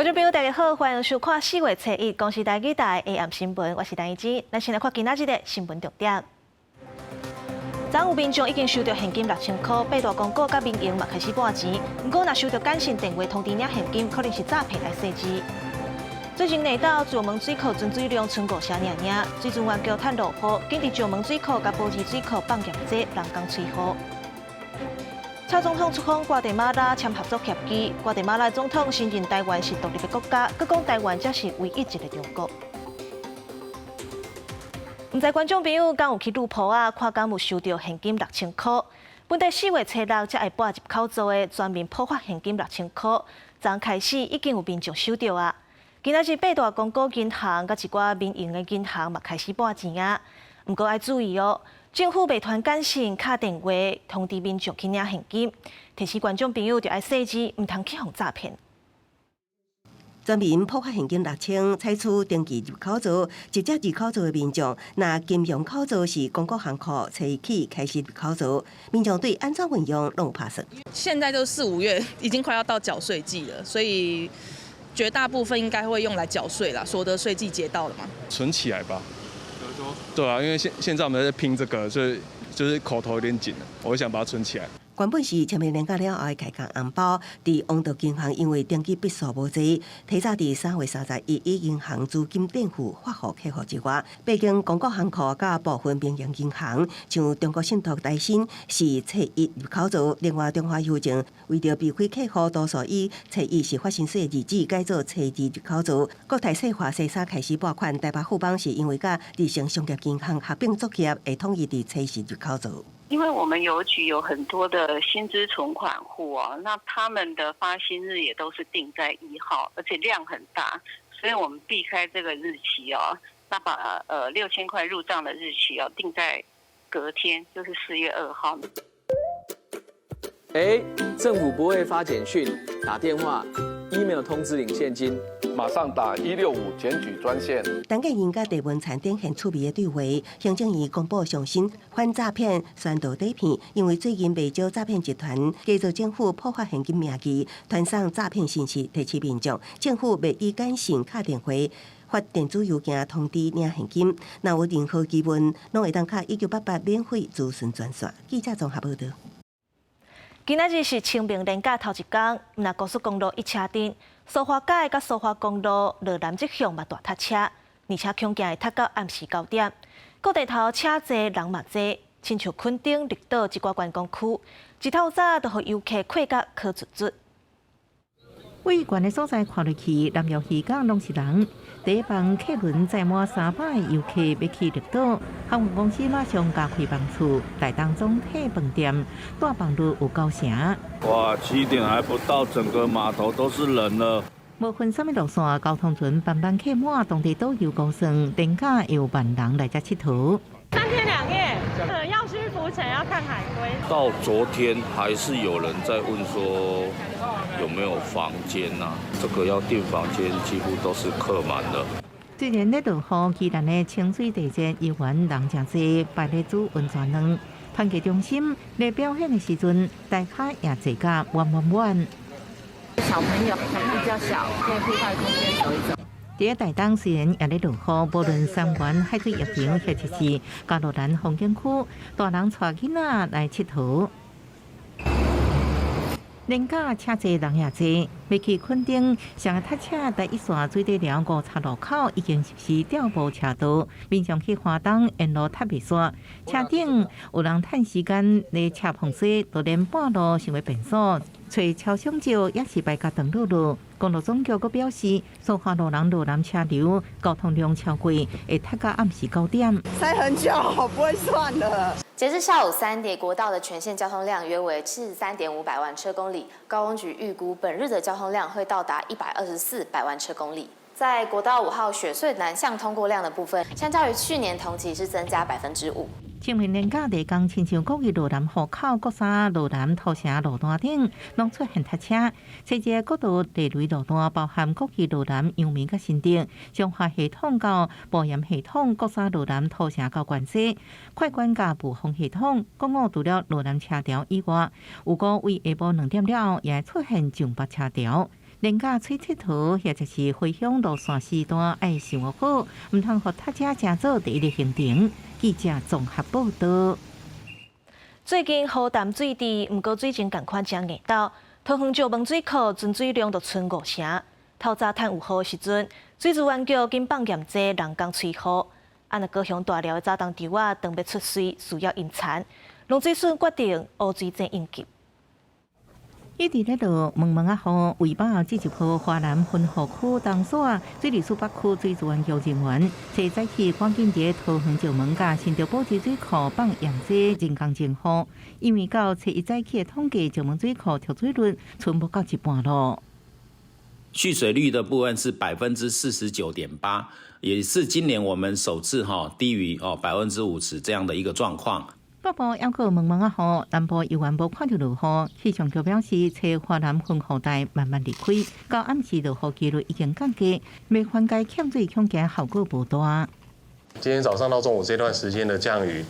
众朋友，大家好，欢迎收看4月7日公视台语台 AM 新闻，我是陈怡芝。咱先来看今仔日的新闻重点。昨有民众已经收到现金6000块，八大公告甲民营嘛开始拨钱，不过若收到简讯电话通知领现金，可能是诈骗来设置。最近内岛石门水库存水量剩5成尔，水资源局趁落雨，紧伫石门水库甲波子水库放咸济，人工催雨。蔡总统出访瓜地马拉签合作协议，瓜地马拉总统承认台湾是独立的国家，佮讲台湾才是唯一一个中国。唔知观众朋友敢有去路铺啊，看敢有收到现金6000块？本地4月7日才会拨入口做的专门普发现金6000块，昨开始已经有民众收到啊。今仔日八大公股银行甲一寡民营的银行嘛开始拨钱啊，不过要注意哦。政府未传简讯、打电话通知民众去领现金，提醒观众朋友就要细致，唔通去互诈骗。专门普发现金6000，采取登记入口做，直接入口做的民众，那金融口做是公股行库初起开始入口做，民众对安怎运用拢有拍算。现在都4、5月，已经快要到缴税季了，所以绝大部分应该会用来缴税啦。所得税季节到了嘛，存起来吧。对啊，因为现在我们在拼这个，所以就是口头有点紧了，我想把它存起来。原本是签名年假了后的开工红包，伫王道银行因为登记笔数无济，提早伫3月31日以银行资金垫付发予客户之外，北京公股行库甲部分民营银行，像中国信托、台新是初一入口做，另外中华邮政为着避开客户多数以初一是发薪水的日子改做初2入口做。国泰世华西沙开始拨款，台北富邦是因为甲日升商业银行合并作业，会统一伫初10入口做。因为我们邮局有很多的薪资存款户哦，那他们的发薪日也都是定在1号，而且量很大，所以我们避开这个日期哦，那把6000块入账的日期哦定在隔天，就是4月2号。政府不会发简讯、打电话、email 通知领现金，马上打165检举专线。陈建仁甲地文产展现趣味的对话，行政院公布上新反诈骗宣导底片，因为最近不少诈骗集团假造政府普发现金名义，传送诈骗信息提醒民众，政府未以简讯、打电话。发电子邮件通知领现金，若有任何疑问，拢会当卡1988免费咨询专线。记者综合报道。今仔日是清明连假头一天，那高速公路一车阵，苏花街甲苏花公路罗南这向嘛大塞车，而且恐惊会塞到暗时9点。各地头车多人嘛多，亲像垦丁、绿岛一寡观光区，一透早就互游客困甲靠卒卒。位悬的所在看落去，南寮渔港拢是人。第一班客轮载满300游客要去绿岛，航运公司马上加开班次，来当总体饭店，大房率有9成。哇，7点还不到，整个码头都是人了。无分什么路线，交通船班班客满，当地导游高算，连假有万人来这佚佗。3天2夜，要去浮潜，要看海龟。到昨天还是有人在问说有没有房间啊？这个要订房间，几乎都是客满的。虽然咧落雨，宜兰的清水地热游玩人真多，摆咧煮温泉汤。团结中心咧表演的时阵，大家也坐甲弯弯弯。小朋友比较小，可以户外空间走一走。第一大档虽然也咧落雨，无论三元、海水浴场、或者是嘉罗兰风景区，大人带囡仔来佚佗。连假车多人也多，要去垦丁，上个塞车第一线水底寮5岔路口已经实施调步车道，民众去花东沿路踏未煞，车顶有人趁时间来车碰水，就连半路成为变数。找超商照也是败家长路路。公路总局阁表示，苏花路人路南车流交通量超过，会塞到暗时9点。塞很久，不会算了。截至下午3点，国道的全线交通量约为73.5百万车公里，高公局预估本日的交通量会到达124百万车公里。在国道5号雪隧南向通过量的部分，相较于去年同期是增加5%。清明连假第工，亲像国语路南河口、国三路南土城路段等，拢出现塞车。这节国道地雷路段包含国语路南、阳明甲新店、中华系统到保盐系统、国三路南土城到关西、快关甲补风系统。公路除了路南车条以外，有个为下晡2点了，也出现上北车条。连假吹佚佗，或者是回乡路线时段，爱想好，唔通互他家真做第一个行程。记者综合报道。最近河淡水池毋过水情共款真硬斗，桃园石门水库存水量就剩5成。透早趁有雨时阵，水资源局紧放严济人工吹雨。若高雄大寮的早冬稻仔当要出水，需要引产，农水署决定乌水井应急。一直咧落蒙蒙啊雨，为保这一波华南分河区东线水利署北区水资源局人员，即早起赶紧伫桃园石门甲新竹宝池水库放严济人工净雨，因为到初一早起的统计，石门水库调水率剩不到一半咯。蓄水率的部分是49.8%，也是今年我们首次低于50%这样的一个状况。北部还阁蒙蒙啊雨，南部依然无看到落雨。气象局表示，车华南分河带慢慢离开，到暗时落雨几率已经降低，未缓解欠水恐惊效果不大。今天早上到中午这段时间的降雨，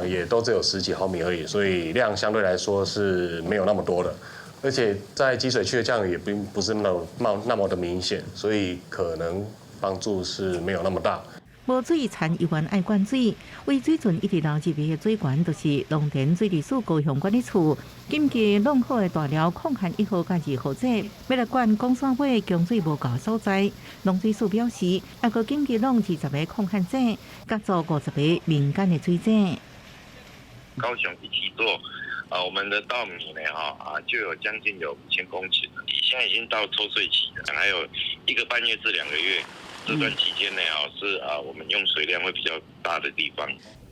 也都只有10几毫米而已，所以量相对来说是没有那么多的。而且在积水区的降雨也并不是那么的明显，所以可能帮助是没有那么大。无水田依然爱灌水，为水准一直流入的水源，就是农田水利署高雄管理处紧急弄好的大寮控限1号甲2号井，要来管公山尾供水无够所在。农水署表示，还阁紧急弄20个控限井，甲做50个民间的水井。高雄一起做。我们的稻米呢，就有将近5000公顷，现在已经到抽穗期了，还有1个半月至2个月，这段期间呢，是我们用水量会比较大的地方。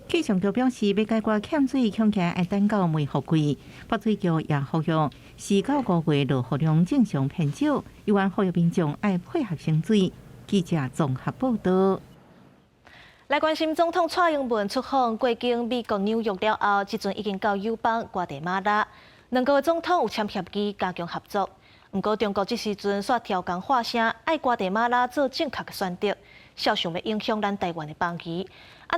气象局表示，要解决欠水恐惊要等到梅雨季，北水局也呼吁4到5月落雨量正常偏少，有关呼吁民众要配合省水。记者综合报道。来关心总统蔡英文出访过境美国纽约了后，即阵已经到友邦瓜地马拉，2个总统有签协议加强合作。不过中国这时阵煞调工化声，爱瓜地马拉做正确的选择，少想要影响咱台湾的邦谊。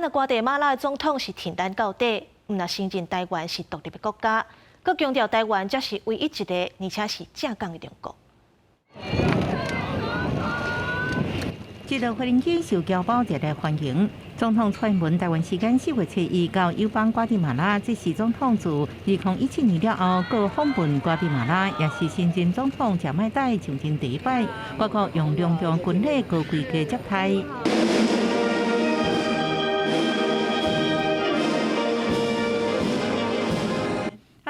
若瓜地马拉的总统是挺咱到底，毋若承认台湾是独立的国家，佮强调台湾才是唯一一个，而且是正港的中国。这个飞行机受侨胞热烈欢迎。总统蔡英文台湾时间4月7日到友邦瓜地马拉，这是总统自2017年了后，各访问瓜地马拉，也是新任总统贾迈代上任第1摆，外国用隆重军礼高规格接待。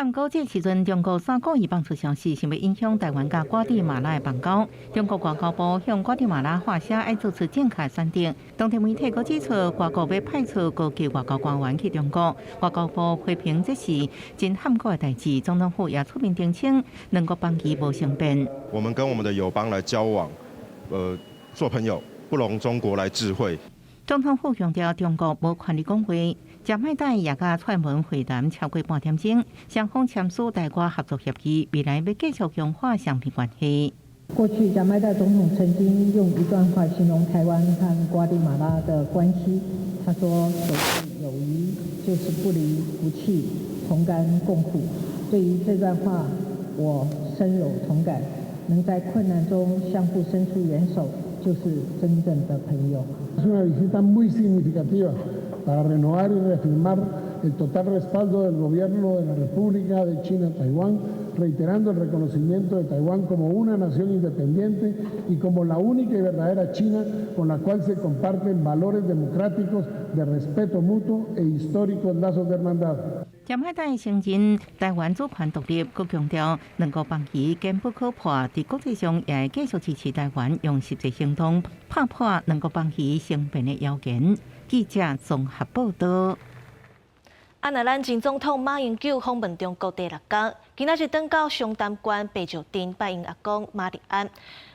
不过这时阵，中国3个月放出消息，想要影响台湾甲瓜地马拉的邦交。中国外交部向瓜地马拉发声，要做出正确选择。当地媒体阁指出，外国要派出高级外交官员去中国，外交部批评这是真罕过的代志。总统府也出面澄清，两国邦谊无生变。我们跟我们的友邦来交往，做朋友，不容中国来智慧。总统府强调，中国无权利讲话。贾迈代也甲蔡英文会谈超过半点钟，双方签署台瓜合作协议，未来要继续强化双边关系。过去贾迈代总统曾经用一段话形容台湾和瓜地马拉的关系，他说：“守护友谊就是不离不弃，同甘共苦。”对于这段话，我深有同感。能在困难中相互伸出援手，就是真正的朋友。Es una visita muy significativa para renovar y reafirmar el total respaldo del gobierno de la República de China a Taiwán, reiterando el reconocimiento de Taiwán como una nación independiente y como la única y verdadera China con la cual se comparten valores democráticos de respeto mutuo e históricos lazos de hermandad. 贾迈代承认台湾主权独立，佮强调两国邦谊坚不可破，在国际上也会继续支持台湾用实际行动打破两国邦谊生变的谣言。记者综合报道。若咱前总统马英九访问中国第6天，今仔日登到松丹关白石镇拜因阿公马立安。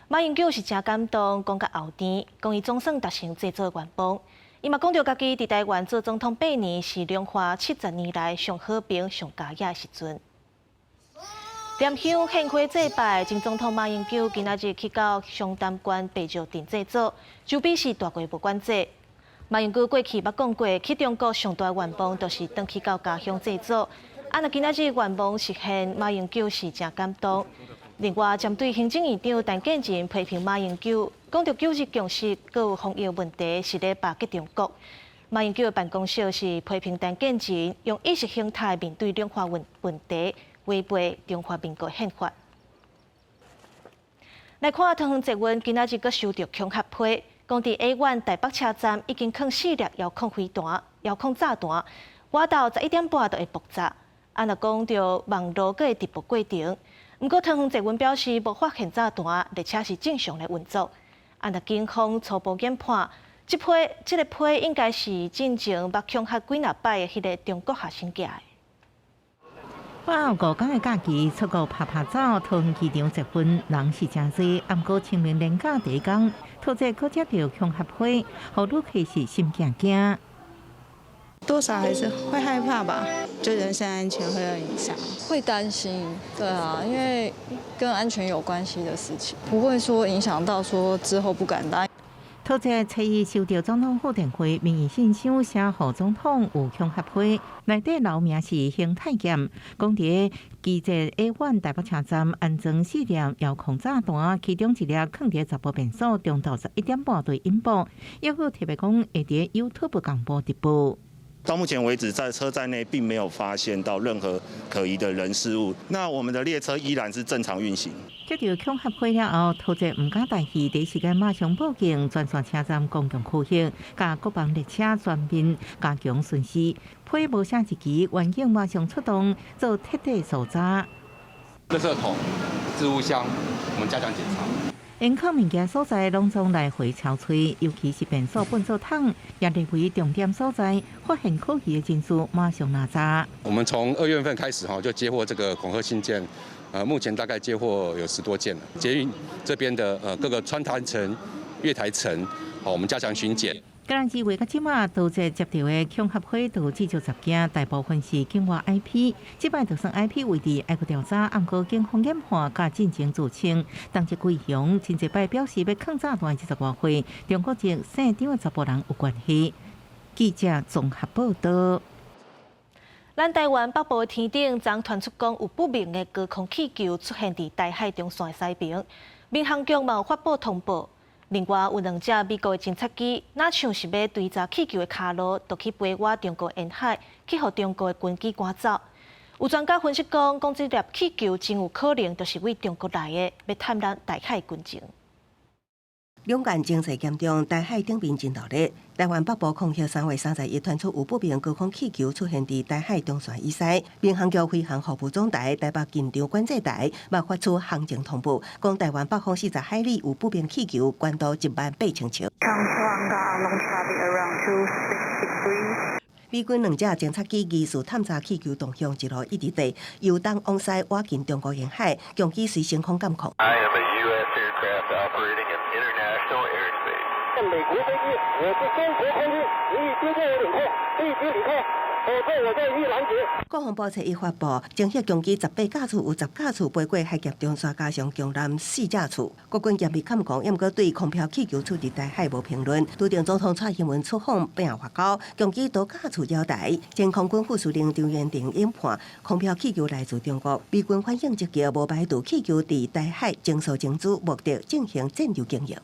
马英九是真感动，讲甲后甜，讲伊总算达成这座愿望。伊嘛讲到家己伫台湾做总统8年是中华70年来上和平、上佳雅的时阵。念香献花祭拜，前总统马英九今仔日去到松丹关白石镇祭祖，周边是大规模管制。马英九过去捌讲过，去中国上大愿望就是回去到家乡祭祖。若今仔日愿望实现，马英九是真感动。另外，针对行政院长陈建仁批评马英九，讲到9日共识各有防疫问题是咧巴结中国。马英九的办公室是批评陈建仁用意识形态面对两化问题，违背中华民国宪法。来看桃园捷运今仔日阁收到恐吓批，讲伫 A1 台北车站已经放4粒遥控飞弹、遥控炸弹，我到11点半就会爆炸。若讲到网络阁会直播过程。不过，桃园捷运表示无发现炸弹，列车是正常来运作。若警方初步研判，这个批应该是进前捌恐吓几若摆的迄个中国学生寄的。5天的假期，出国拍照，桃园机场接运人是真多。不过清明连假第一天，突然搁接到恐吓批，好多开始心惊惊。多少还是会害怕吧，对人身安全会有影响，会担心，对啊，因为跟安全有关系的事情，不会说影响到说之后不敢搭。突然初一收到总统府电话，民意信箱写予总统有恐吓批，内底留名是邢太监，讲伫机捷 A1 台北车站安装4粒遥控炸弹，其中1粒放伫查甫便所，中昼11点半对引爆，要求特别讲会伫 YouTube 广播直播。到目前为止，在车站内并没有发现到任何可疑的人事物。那我们的列车依然是正常运行。接到恐吓批了后，突然唔敢待去，第一时间马上报警，专线车站公共区域，甲各帮列车全面加强巡视。批无写一期，员警马上出动做彻底搜查。垃圾桶、置物箱，我们加强检查。因靠物件所在拢总来回潮吹，尤其是便所、粪扫桶，也列为重点所在。发现可疑的人士，马上拿查。我们从2月份开始就接获这个恐吓信件，目前大概接获有10多件了。捷运这边的各个川台层、月台层，我们加强巡检。今日为到即马，多只接到的恐吓批都至少10件，大部分是境外 IP。即摆就算 IP 位置爱去调查，不过警方研判甲进行自清。当即贵雄真济摆表示要抗炸弹70多岁，中国籍姓张的查甫人有关系。记者综合报道。咱台湾北部的天顶昨传出讲有不明的高空气球出现伫台海中线西边，民航局嘛有发布通报。另外，有2只美国的侦察机，哪像是要追查气球的下落，就去飞越中国沿海，去互中国的军机赶走。有专家分析讲这粒气球真有可能就是为中国来的，要探咱台海军情。两岸情势严重，台海顶面真热烈。台湾北部空隙3月31传出有不明高空气球出现伫台海中线以西，民航局飞行服务总台、台北机场管制台嘛发出航情通报，讲台湾北方40海里有不明气球，关度18000尺。美军2只侦察机疑似探查气球动向一路一直地由东往西挖进中国沿海，强机随升空监控。美国飞机，我是中国空军，你已经过我领空，立即离开，否则我在予以拦截。国防部1发布，侦测强机18架次，有10架次飞过海峡中线，加上强南4架次。国军严密监控，也毋过对空飘气球出入台海无评论。拄定总统蔡英文出访并发稿，强机多架次绕台。前空军副司令张元定研判，空飘气球来自中国。美军反应积极，无排除气球伫台海征收情资，目的进行战略经营。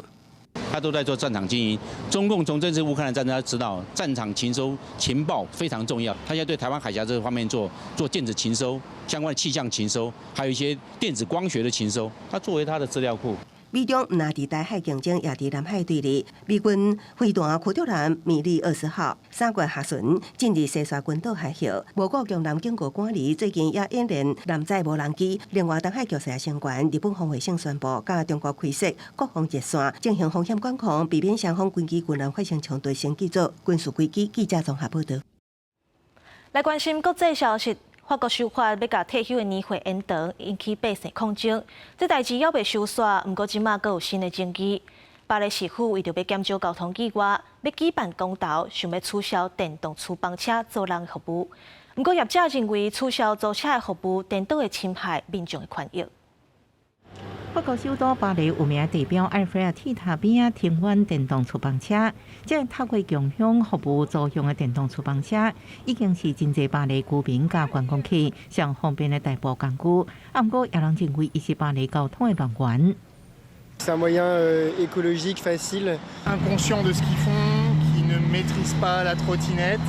他都在做战场经营。中共从这次乌克兰战争，他知道战场情收情报非常重要。他现在对台湾海峡这方面做电子情收、相关的气象情收，还有一些电子光学的情收，他作为他的资料库。美中唔拿伫台海竞争，也伫南海对立。美军飞弹驱逐舰米利20号3月下旬进入西沙群岛海峡，无国强南经过管理，最近也演练南载无人机。另外，东海局势相关，日本防卫省宣布，甲中国开设国防热线，进行风险管控，避免双方军机军舰发生冲突，先记做军事危机。记者综合报道。来关心国际消息。法国修法要甲退休的年岁延长，引起百姓抗争。这代志还未收煞，不过即马阁有新的争议。巴黎市府为着要减少交通意外，要举办公投，想要取消电动厨房车租人服务。不过业者认为取消租车的服务，颠倒会侵害民众的权益。法国首都巴黎有名地标埃菲尔铁塔边啊停运电动出版车，这透过共享服务作用的电动出版车，已经是真侪巴黎居民甲观光客上方便的代步工具。不过，也人认为伊是巴黎交通的来源。C'est un moyen écologique, facile. Inconscient de ce qu'ils font, qui ne maîtrisent pas la trottinette,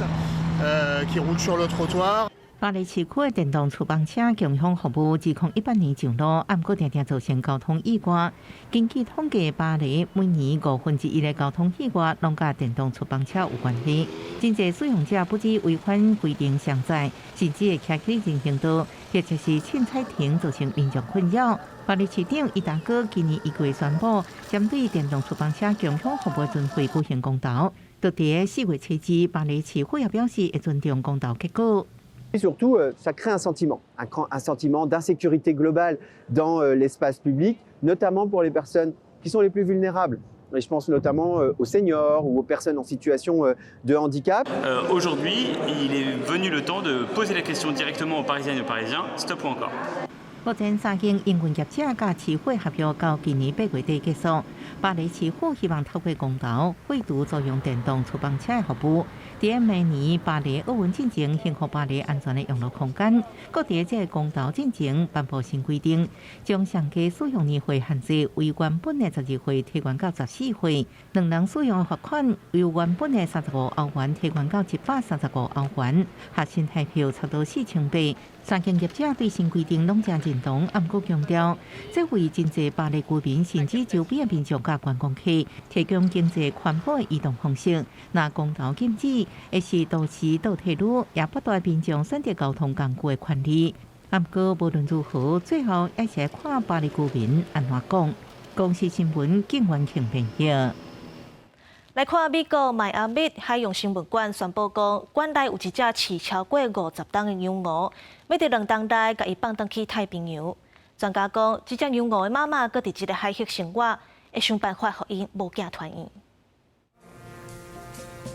qui roulent sur le trottoir. 巴黎市区的电动出版车共享服务自2018年上路，不过常常造成交通意外。根据统计，巴黎每年1/5的交通意外拢甲电动出版车有关系。真侪使用者不止违反规定上载，甚至会骑起人行道，或者是凊彩停，造成民众困扰。巴黎市长伊达哥今年1月宣布，针对电动出版车共享服务巡回举行公投。到伫4月7日，巴黎市府也表示会尊重公投结果。Et surtout, ça crée un sentiment d'insécurité globale dans l'espace public, notamment pour les personnes qui sont les plus vulnérables. Et je pense notamment aux seniors ou aux personnes en situation de handicap. Aujourd'hui, il est venu le temps de poser la question directement aux Parisiennes et aux Parisiens, stop ou encore. 目前3间营运业者甲市府合约到今年8月底结束。巴黎市府希望透过公投废除作用电动出版车的服务。伫明年巴黎奥运进前，幸福巴黎安全的用路空间。搁伫这个公投进前颁布新规定，将上架使用年岁限制为原本的12岁提悬到14岁，2人使用的罚款由原本的35欧元提悬到135欧元，核心台票差不多4800。3间业者对新规定拢正认同，不过强调，这为真侪巴黎居民甚至周边的民众甲观光客提供经济环保的移动方式。若公投禁止，会是都市倒退路，也不断民众选择交通工具的权利。不过无论如何，最后还是看巴黎居民安怎讲。公视新闻景元庆编译。来看美国迈阿密海洋生物馆宣布讲，馆内有一只饲超过50吨的养鹅，要伫2天内甲伊放倒去太平洋。专家讲，这只养鹅的妈妈搁伫这个海域生活，会想办法互伊无惊团圆。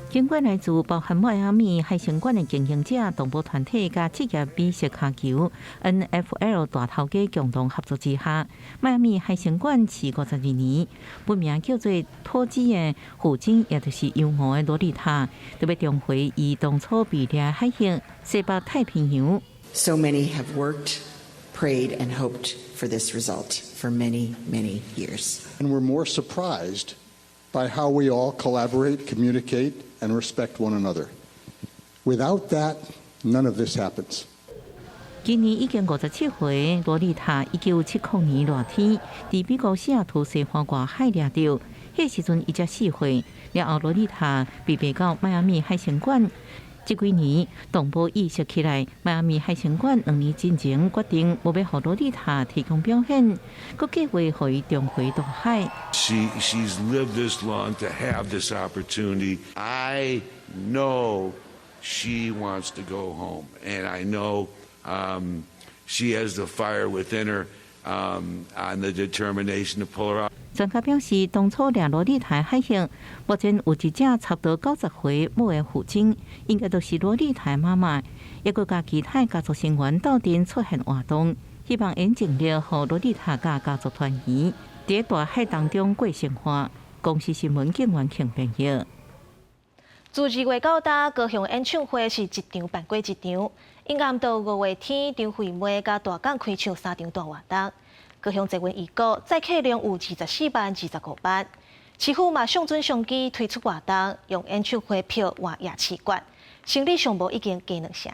经过来自包含迈阿密海参馆的经营者、动保团体甲职业美式卡球 NFL 大头家共同合作之下，迈阿密海参馆饲52年，本名叫做托基的父亲，也就是养鹅的罗丽塔，特别重回伊当初被掠海域西北太平洋。So many have worked, prayed, and hoped for this result for many, many years. And we're more surprised by how we all collaborate, communicate, and respect one another. Without that, none of this happens. 今年已经57岁，罗丽塔1979年热天伫美国西雅图西方外海掠到，迄时阵伊才4岁。然后罗丽塔被卖到迈阿密海参馆。这几年，动保意识起来，迈阿密海参馆2年之前决定无要互罗丽塔提供表演，佮计划互伊重回大海。She's lived this long to have this opportunity. I know she wants to go home, and I know she has the fire within her and the determination to pull her out. 专家表示，当初掠罗丽塔海域，目前有一只差不多90岁母的父亲，应该就是罗丽塔妈妈，也佮甲其他家族成员斗阵出现活动，希望因尽力互罗丽塔甲家族团圆，伫大海当中过生活。公视新闻景元庆编译。自2月到大，高雄演唱会是一场办过一场，因暗到5月天，张惠妹甲大港开唱3场大活动。高雄捷运预告载客量有24万、25万。市府嘛上准相机推出活动，用演唱会票换夜市馆，生理上无已经加2成。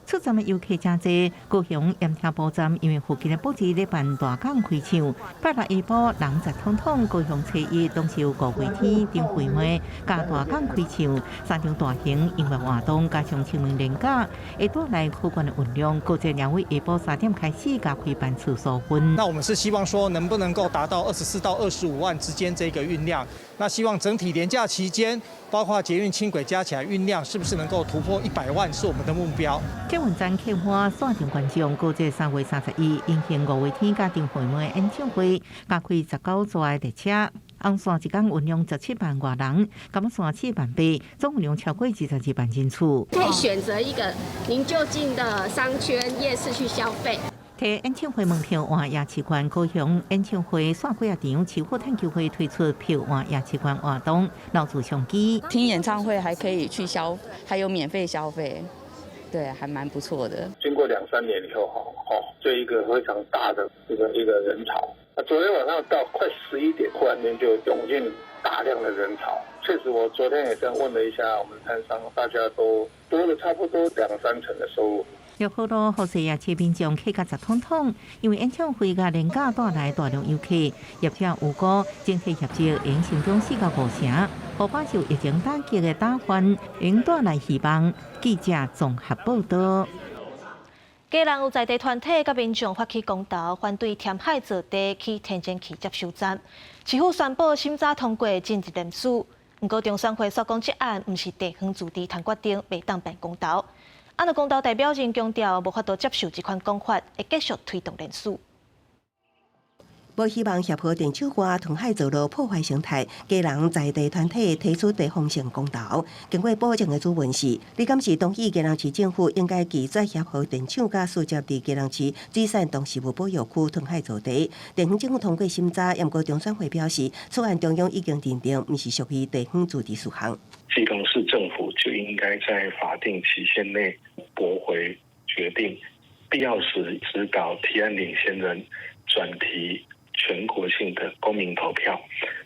出站的游客真多，高雄盐埕埔站因为附近的布置咧办大港开唱，拜六下晡人挤统统。高雄初一当时有5月天、张惠妹加大港开唱3场大型音乐活动，加上清明连假，会带来可观的运量。高捷两位下晡3点开始加开班次数分。那我们是希望说，能不能够达到24到25万之间这个运量？那希望整体连假期间，包括捷运轻轨加起来运量，是不是能够突破100万，是我们的目标。客运站客满，线上观众高捷3月31迎行5月天甲张惠妹演唱会，加开19座的列车。红线一天运量17万外人，甘线7万8，总运量超过22万人次。可以选择一个您就近的商圈夜市去消费。喺演唱会门票换夜市馆，高雄演唱会线几啊场期货探求会推出票换夜市馆活动，老主相机。听演唱会还可以去还有免费消费，对，还蛮不错的。经过2-3年以后，就一个非常大的一个人潮。昨天晚上到快11点，忽然间就涌进大量的人潮。确实，我昨天也这样问了一下我们摊商，大家都多了差不多2-3成的收入。有好多好些夜市民众客家10通通，因为演唱会嘅廉价带来大量游客，业者有估整体业绩营成长4到5成，可把受疫情打击嘅打翻，应带来希望。记者综合报道。基隆有在地团体甲民众发起公投，反对填海造地去天然气接收站。市府宣布审查通过进一联署，不过中选会所讲，这案不是地方自治谈决定，袂当办公投。按照公投代表仍强调，无法度接受这款讲法，会继续推动联署。无希望协和电手花同海造路破坏生态，基隆在地团体提出地方性公投。经过保证的主文是，你敢是同意基隆市政府应该拒绝协和电厂甲苏接伫基隆市水产动植物保育区同海造地。地方政府通过审查，不过中选会表示，此案中央已经认定，不是属于地方自治事项。基隆市政府就应该在法定期限内驳回决定，必要时指导提案领先人转提全国性的公民投票，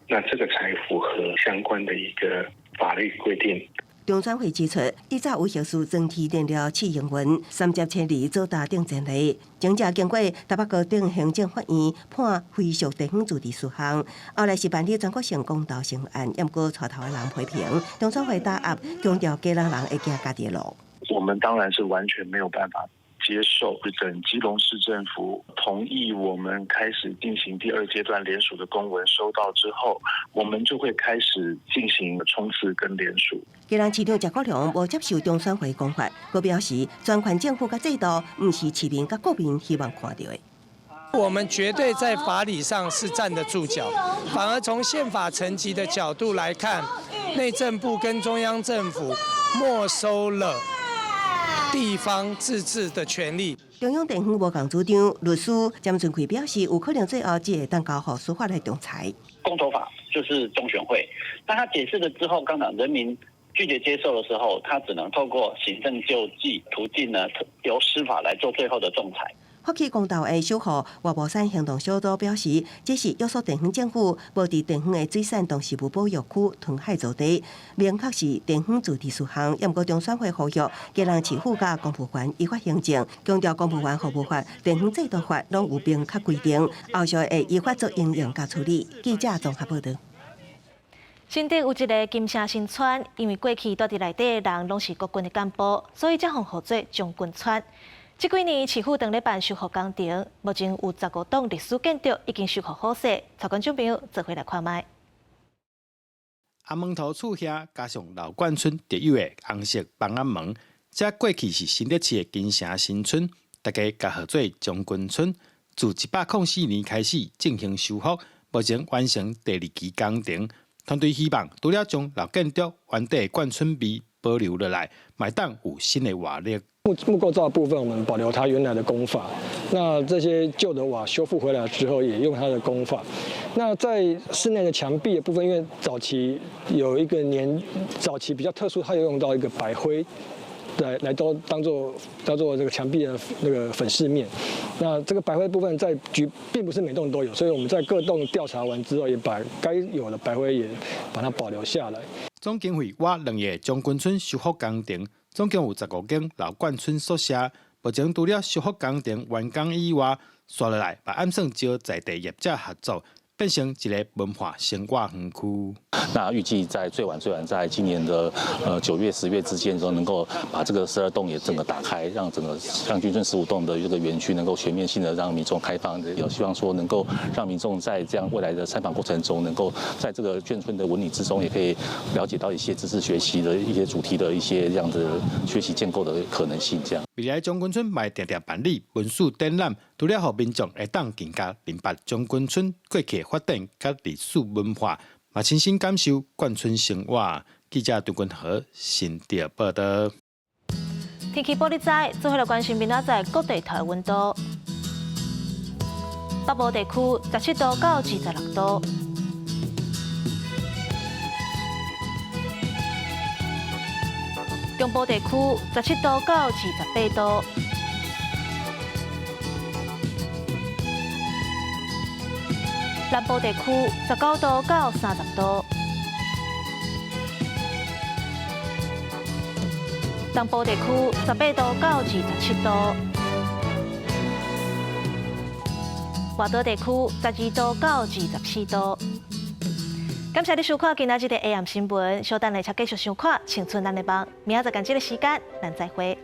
那这个才符合相关的一个法律规定。中选会指出，以早有涉事整体电料试营运3接千里做大定前例，前者经过台北高等行政法院判非属地方自治事项，后来是办理全国性公投成案，不过带头的人批评，中选会打压，强调基隆人会行家己的路。我们当然是完全没有办法接受，等基隆市政府同意我们开始进行第2阶段联署的公文收到之后，我们就会开始进行冲刺跟联署。基隆市长陈国良无接受中选会讲法，佢表示，专权政府甲制度不是市民甲国民希望看到的。我们绝对在法理上是站得住脚，反而从宪法层级的角度来看，内政部跟中央政府没收了地方自治的权利。中央地方无共主张，律师詹俊奎表示，有可能最后只会当交予司法来仲裁。公投法就是中选会，当他解释了之后，刚讲人民拒绝接受的时候，他只能透过行政救济途径呢，由司法来做最后的仲裁。发起公投的小号外部山行动小组表示，这是约束地方政府无伫地方的水产动植物保育区屯海造地，明确是地方自治事项。不过中选会呼吁基隆市府甲公务员依法行政，强调公务员服务法、地方制度法拢有明确规定，后续会依法做应用甲处理。记者综合报道。新竹有一个金城新村，因为过去住伫内底的人拢是国军的干部，所以才封号做将军村。这几年市府当咧办修复工程，目前有15栋历史建筑已经修复好势。曹观众朋友做回来看卖。阿门头厝遐加上老冠村特有的红色房仔门，这过去是新竹市的金城新村，大家甲号做将军村。自104年开始进行修复，目前完成第2期工程。团队希望除了将老建筑原地的冠村味保留落来，买当有新的瓦力。木构造的部分，我们保留它原来的工法。那这些旧的瓦修复回来之后，也用它的工法。那在室内的墙壁的部分，因为早期有一个早期比较特殊，它有用到一个白灰。来都当做这个墙壁的那个粉饰面，那这个白灰部分在并不是每栋都有，所以我们在各栋调查完之后，也把该有的白灰也把它保留下来。总经费花2亿将军村修复工程，总共有15间老冠村宿舍。目前除了修复工程完工以外，接下来把暗算招在地业者合作。变成一个文化生活园区。那预计在最晚在今年的9月、10月之间，能够把这个12栋也整个打开，让军村15栋的这个园区能够全面性的让民众开放。也希望说能够让民众在这样未来的参访过程中，能够在这个眷村的文理之中，也可以了解到一些知识学习的一些主题的一些这样的学习建构的可能性。这样，未来将军村卖定定办理文史展览，除了让民众会当更加明白将军村过去发展甲历史文化，嘛亲身感受眷村生活。记者杜君和新竹报道。天气玻璃仔，做伙来关心明仔载各地头的温度。北部地区17度到26度。中部地区17度到28度，南部地区19度到30度，东部地区18度到27度，外岛地区12度到24度。感谢你收看今仔日的 AM 新闻，稍等下才继续收看《青春咱的梦》，明仔载同这个时间，咱再会。